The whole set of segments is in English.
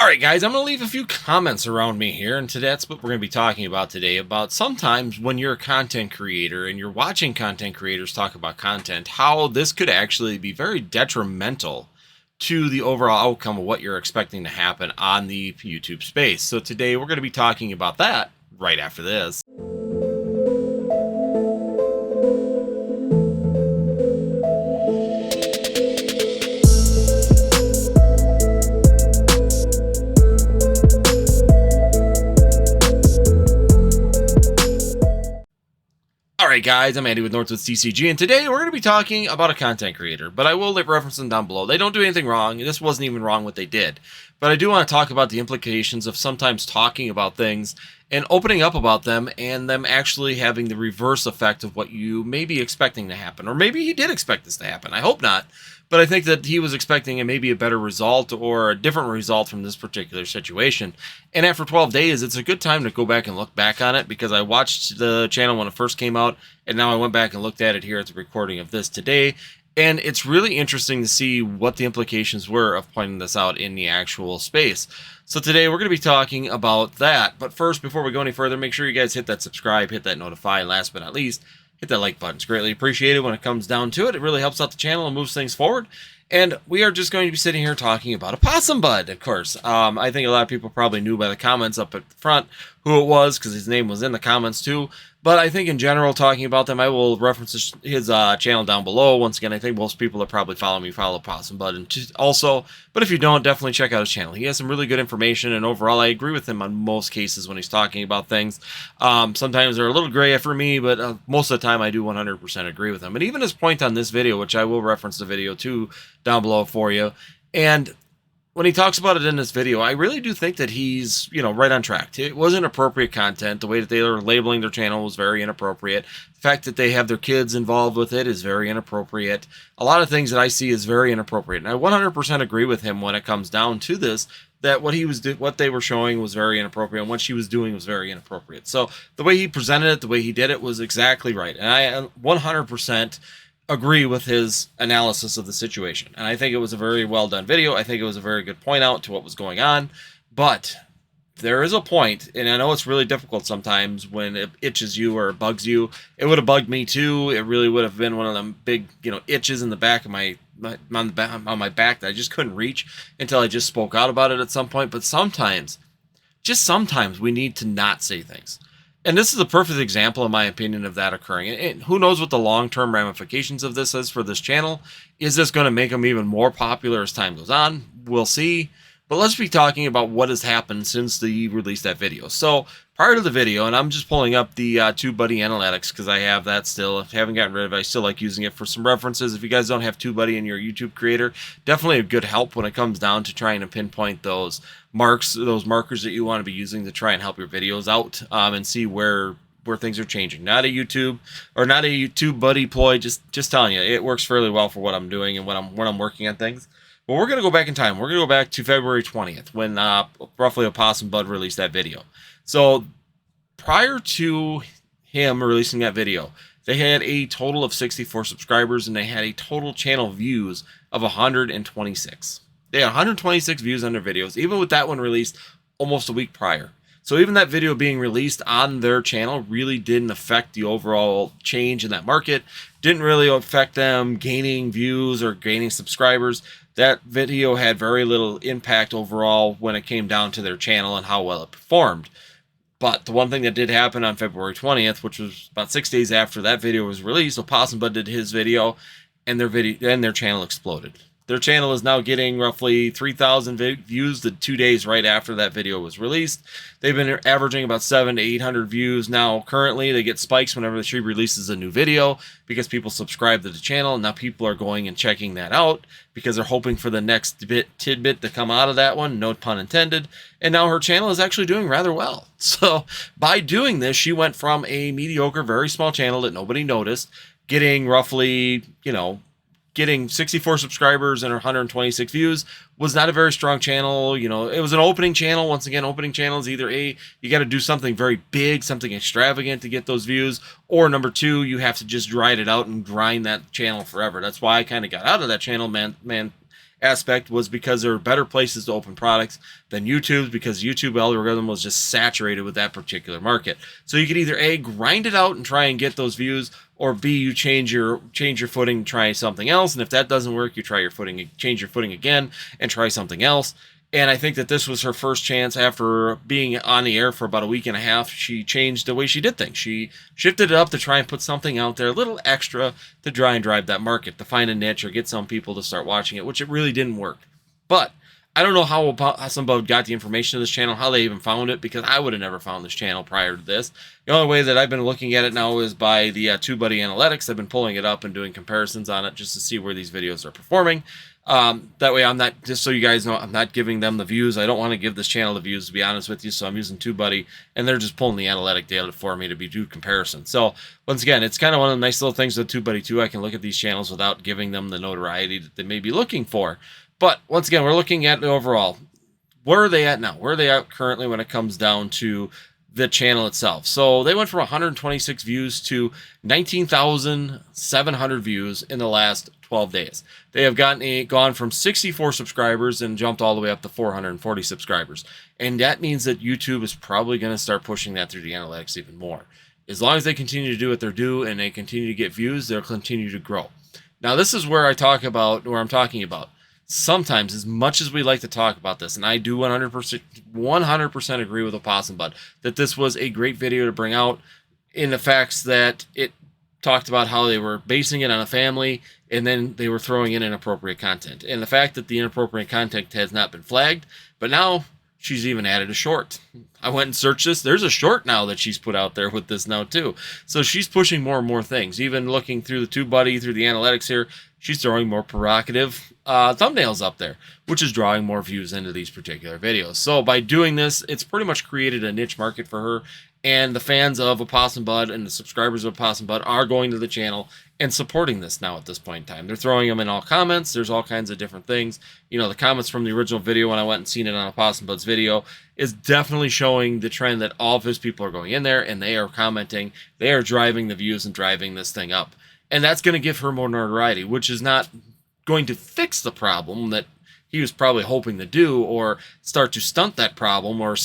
Alright guys, I'm going to leave a few comments around me here, and today that's what we're going to be talking about today, about sometimes when you're a content creator and you're watching content creators talk about content, how this could actually be very detrimental to the overall outcome of what you're expecting to happen on the YouTube space. So today we're going to be talking about that right after this. Alright guys, I'm Andy with Northwoods TCG, and today we're going to be talking about a content creator, but I will reference them down below. They don't do anything wrong. This wasn't even wrong what they did. But I do want to talk about the implications of sometimes talking about things and opening up about them and them actually having the reverse effect of what you may be expecting to happen. Or maybe he did expect this to happen. I hope not. But I think that he was expecting maybe a better result or a different result from this particular situation. And after 12 days, it's a good time to go back and look back on it, because I watched the channel when it first came out, and now I went back and looked at it here at the recording of this today. And it's really interesting to see what the implications were of pointing this out in the actual space. So today we're going to be talking about that. But first, before we go any further, make sure you guys hit that subscribe, hit that notify, and last but not least, hit that like button. It's greatly appreciated when it comes down to it. It really helps out the channel and moves things forward. And we are just going to be sitting here talking about Opossum Bud, of course. I think a lot of people probably knew by the comments up at the front who it was, because his name was in the comments too. But I think in general, talking about them, I will reference his channel down below. Once again, I think most people that probably follow me follow Opossum Bud and also. But if you don't, definitely check out his channel. He has some really good information, and overall, I agree with him on most cases when he's talking about things. Sometimes they're a little gray for me, but most of the time I do 100% agree with him. And even his point on this video, which I will reference the video too down below for you, and when he talks about it in this video, I really do think that he's, right on track. It was inappropriate content. The way that they were labeling their channel was very inappropriate. The fact that they have their kids involved with it is very inappropriate. A lot of things that I see is very inappropriate. And I 100% agree with him when it comes down to this, that what they were showing was very inappropriate, and what she was doing was very inappropriate. So the way he presented it, the way he did it was exactly right. And I 100% agree with his analysis of the situation, and I think it was a very well done video. I think it was a very good point out to what was going on, but there is a point, and I know it's really difficult sometimes when it itches you or bugs you. It would have bugged me too. It really would have been one of them big, itches in the back of my on my back that I just couldn't reach until I just spoke out about it at some point. But sometimes, just sometimes, we need to not say things. And this is a perfect example, in my opinion, of that occurring. And who knows what the long-term ramifications of this is for this channel. Is this going to make them even more popular as time goes on? We'll see. But let's be talking about what has happened since he released that video. So prior to the video, and I'm just pulling up the TubeBuddy analytics because I have that still. I haven't gotten rid of it. I still like using it for some references. If you guys don't have TubeBuddy in your YouTube creator, definitely a good help when it comes down to trying to pinpoint those markers that you want to be using to try and help your videos out and see where things are changing. Not a TubeBuddy ploy, just telling you, it works fairly well for what I'm doing and when I'm working on things. But we're going to go back in time. We're going to go back to February 20th when roughly Opossum Bud released that video. So prior to him releasing that video, they had a total of 64 subscribers, and they had a total channel views of 126. They had 126 views on their videos, even with that one released almost a week prior. So even that video being released on their channel really didn't affect the overall change in that market. Didn't really affect them gaining views or gaining subscribers. That video had very little impact overall when it came down to their channel and how well it performed. But the one thing that did happen on February 20th, which was about 6 days after that video was released, Opossum Bud did his video, and their channel exploded. Their channel is now getting roughly 3,000 views the 2 days right after that video was released. They've been averaging about 700 to 800 views now. Currently, they get spikes whenever she releases a new video because people subscribe to the channel. Now people are going and checking that out because they're hoping for the next tidbit to come out of that one, no pun intended. And now her channel is actually doing rather well. So by doing this, she went from a mediocre, very small channel that nobody noticed, getting roughly, getting 64 subscribers and 126 views. Was not a very strong channel. It was an opening channel. Once again, opening channels, either A, you got to do something very big, something extravagant to get those views, or number two, you have to just ride it out and grind that channel forever. That's why I kind of got out of that channel, man, aspect was because there were better places to open products than YouTube's, because YouTube algorithm was just saturated with that particular market. So you could either A, grind it out and try and get those views, or B, you change your footing and try something else. And if that doesn't work, you try your footing, change your footing again and try something else. And I think that this was her first chance after being on the air for about a week and a half. She changed the way she did things. She shifted it up to try and put something out there, a little extra to try and drive that market, to find a niche or get some people to start watching it, which it really didn't work. But I don't know how Opossum Bud got the information of this channel, how they even found it, because I would have never found this channel prior to this. The only way that I've been looking at it now is by the TubeBuddy analytics. I've been pulling it up and doing comparisons on it just to see where these videos are performing. That way I'm not, just so you guys know, I'm not giving them the views. I don't want to give this channel the views, to be honest with you, so I'm using TubeBuddy, and they're just pulling the analytic data for me to do comparisons. So once again, it's kind of one of the nice little things with TubeBuddy too. I can look at these channels without giving them the notoriety that they may be looking for. But once again, we're looking at the overall. Where are they at now? Where are they at currently when it comes down to the channel itself? So they went from 126 views to 19,700 views in the last 12 days. They have gone from 64 subscribers and jumped all the way up to 440 subscribers. And that means that YouTube is probably going to start pushing that through the analytics even more. As long as they continue to do what they're doing and they continue to get views, they'll continue to grow. Now, this is where I'm talking about. Sometimes, as much as we like to talk about this, and I do 100% agree with Opossum Bud, that this was a great video to bring out, in the facts that it talked about how they were basing it on a family, and then they were throwing in inappropriate content. And the fact that the inappropriate content has not been flagged, but now she's even added a short. I went and searched this. There's a short now that she's put out there with this now too. So she's pushing more and more things. Even looking through the TubeBuddy, through the analytics here, she's throwing more provocative thumbnails up there, which is drawing more views into these particular videos. So by doing this, it's pretty much created a niche market for her. And the fans of Opossum Bud and the subscribers of Opossum Bud are going to the channel and supporting this now at this point in time. They're throwing them in all comments. There's all kinds of different things. You know, the comments from the original video when I went and seen it on Opossum Bud's video is definitely showing the trend that all of his people are going in there and they are commenting. They are driving the views and driving this thing up. And that's going to give her more notoriety, which is not going to fix the problem that he was probably hoping to do, or start to stunt that problem, or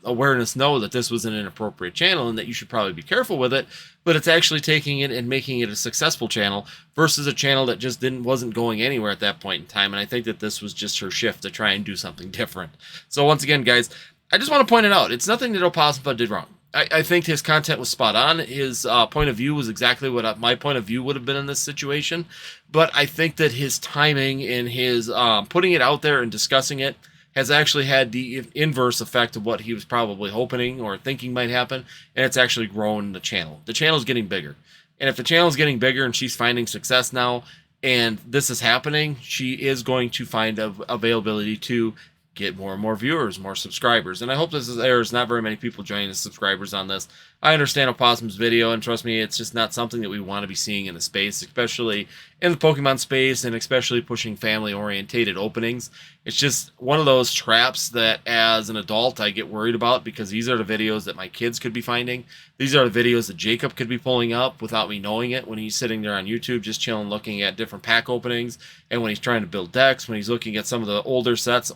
awareness know that this was an inappropriate channel and that you should probably be careful with it. But it's actually taking it and making it a successful channel versus a channel that just wasn't going anywhere at that point in time. And I think that this was just her shift to try and do something different. So once again, guys, I just want to point it out. It's nothing that Opossum Bud did wrong. I think his content was spot on. His point of view was exactly what my point of view would have been in this situation. But I think that his timing and his putting it out there and discussing it has actually had the inverse effect of what he was probably hoping or thinking might happen. And it's actually grown the channel. The channel's getting bigger. And if the channel's getting bigger and she's finding success now, and this is happening, she is going to find availability to get more and more viewers, more subscribers. And I hope there's not very many people joining as subscribers on this. I understand Opossum's video, and trust me, it's just not something that we want to be seeing in the space, especially in the Pokemon space, and especially pushing family-orientated openings. It's just one of those traps that, as an adult, I get worried about, because these are the videos that my kids could be finding. These are the videos that Jacob could be pulling up without me knowing it when he's sitting there on YouTube just chilling, looking at different pack openings, and when he's trying to build decks, when he's looking at some of the older sets,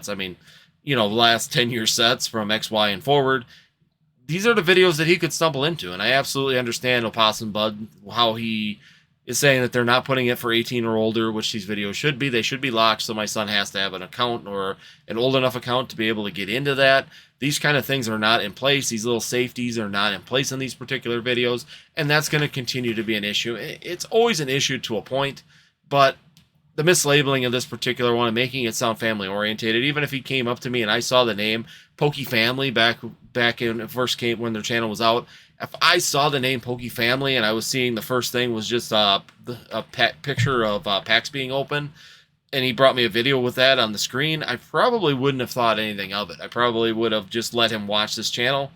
I mean, you know, the last 10-year sets from XY and forward. These are the videos that he could stumble into, and I absolutely understand Opossum Bud, how he is saying that they're not putting it for 18 or older, which these videos should be. They should be locked, so my son has to have an account or an old enough account to be able to get into that. These kind of things are not in place. These little safeties are not in place in these particular videos, and that's going to continue to be an issue. It's always an issue to a point, but the mislabeling of this particular one and making it sound family orientated, even if he came up to me and I saw the name Poke Family back in it first came when their channel was out, if I saw the name Poke Family and I was seeing the first thing was just a picture of packs being open, and he brought me a video with that on the screen, I probably wouldn't have thought anything of it. I probably would have just let him watch this channel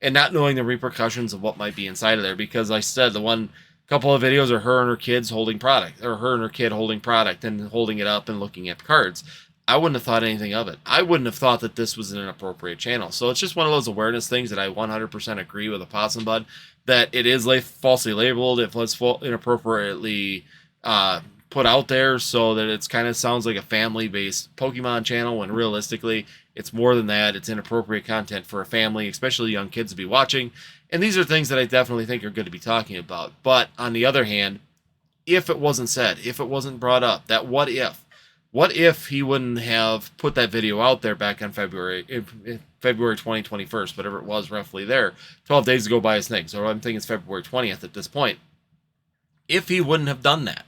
and not knowing the repercussions of what might be inside of there, because like I said, the one couple of videos are her and her kids holding product, or her and her kid holding product and holding it up and looking at the cards. I wouldn't have thought anything of it. I wouldn't have thought that this was an inappropriate channel. So it's just one of those awareness things that I 100% agree with Opossum Bud, that it is falsely labeled. If it's inappropriately put out there so that it's kind of sounds like a family-based Pokemon channel, when realistically it's more than that. It's inappropriate content for a family, especially young kids, to be watching. And these are things that I definitely think are good to be talking about. But on the other hand, if it wasn't said, if it wasn't brought up, that what if he wouldn't have put that video out there back on February 2021, whatever it was, roughly there, 12 days ago by his thing. So I'm thinking it's February 20th at this point. If he wouldn't have done that,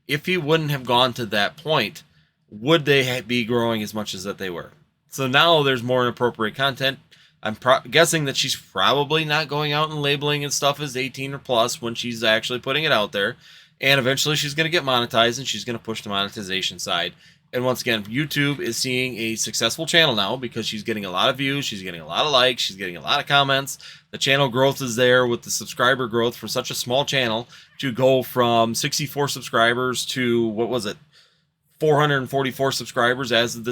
if he wouldn't have gone to that point, would they be growing as much as that they were? So now there's more inappropriate content. I'm guessing that she's probably not going out and labeling and stuff as 18 or plus when she's actually putting it out there. And eventually she's going to get monetized, and she's going to push the monetization side. And once again, YouTube is seeing a successful channel now because she's getting a lot of views, she's getting a lot of likes, she's getting a lot of comments. The channel growth is there with the subscriber growth for such a small channel to go from 64 subscribers to, what was it, 444 subscribers as of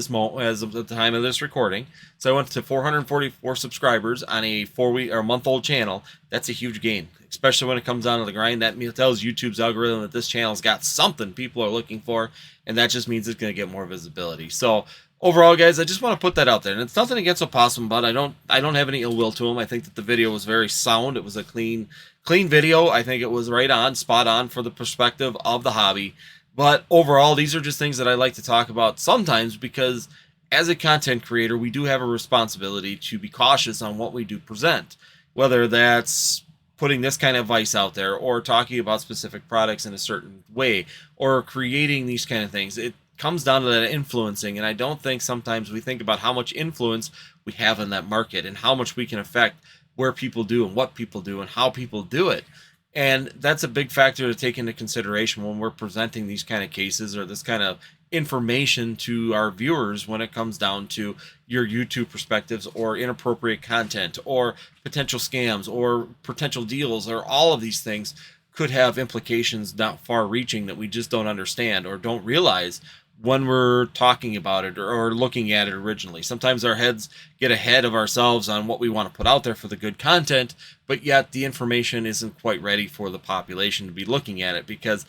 the time of this recording. So I went to 444 subscribers on a 4-week or month-old channel. That's a huge gain, especially when it comes down to the grind. That tells YouTube's algorithm that this channel's got something people are looking for, and that just means it's going to get more visibility. So overall, guys, I just want to put that out there. And it's nothing against Opossum Bud. I don't have any ill will to him. I think that the video was very sound. It was a clean video. I think it was right on, spot on for the perspective of the hobby. But overall, these are just things that I like to talk about sometimes because as a content creator, we do have a responsibility to be cautious on what we do present, whether that's putting this kind of advice out there or talking about specific products in a certain way or creating these kind of things. It comes down to that influencing, and I don't think sometimes we think about how much influence we have in that market and how much we can affect where people do and what people do and how people do it. And that's a big factor to take into consideration when we're presenting these kind of cases or this kind of information to our viewers when it comes down to your YouTube perspectives or inappropriate content or potential scams or potential deals, or all of these things could have implications not far reaching that we just don't understand or don't realize when we're talking about it or looking at it originally. Sometimes our heads get ahead of ourselves on what we want to put out there for the good content, but yet the information isn't quite ready for the population to be looking at it, because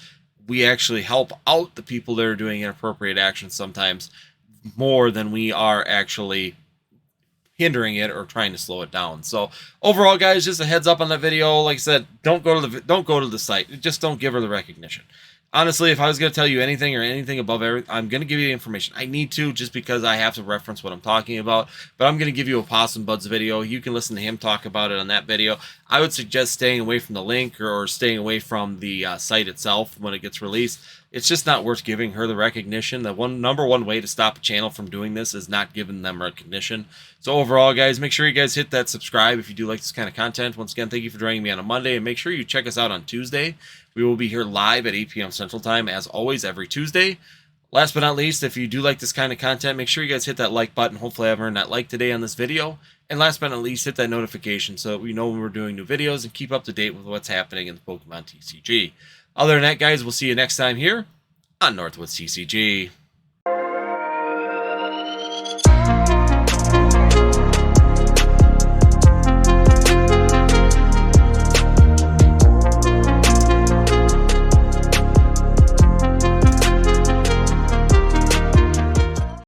we actually help out the people that are doing inappropriate actions sometimes more than we are actually hindering it or trying to slow it down. So overall, guys, just a heads up on that video. Like I said, don't go to the site. Just don't give her the recognition. Honestly, if I was going to tell you anything or anything above everything, I'm going to give you the information. I need to, just because I have to reference what I'm talking about. But I'm going to give you Opossum Bud's video. You can listen to him talk about it on that video. I would suggest staying away from the link or staying away from the site itself when it gets released. It's just not worth giving her the recognition. The number one way to stop a channel from doing this is not giving them recognition. So overall, guys, make sure you guys hit that subscribe if you do like this kind of content. Once again, thank you for joining me on a Monday, and make sure you check us out on Tuesday. We will be here live at 8 p.m. Central Time, as always, every Tuesday. Last but not least, if you do like this kind of content, make sure you guys hit that like button. Hopefully I've earned that like today on this video. And last but not least, hit that notification so that we know when we're doing new videos and keep up to date with what's happening in the Pokemon TCG. Other than that, guys, we'll see you next time here on Northwoods TCG.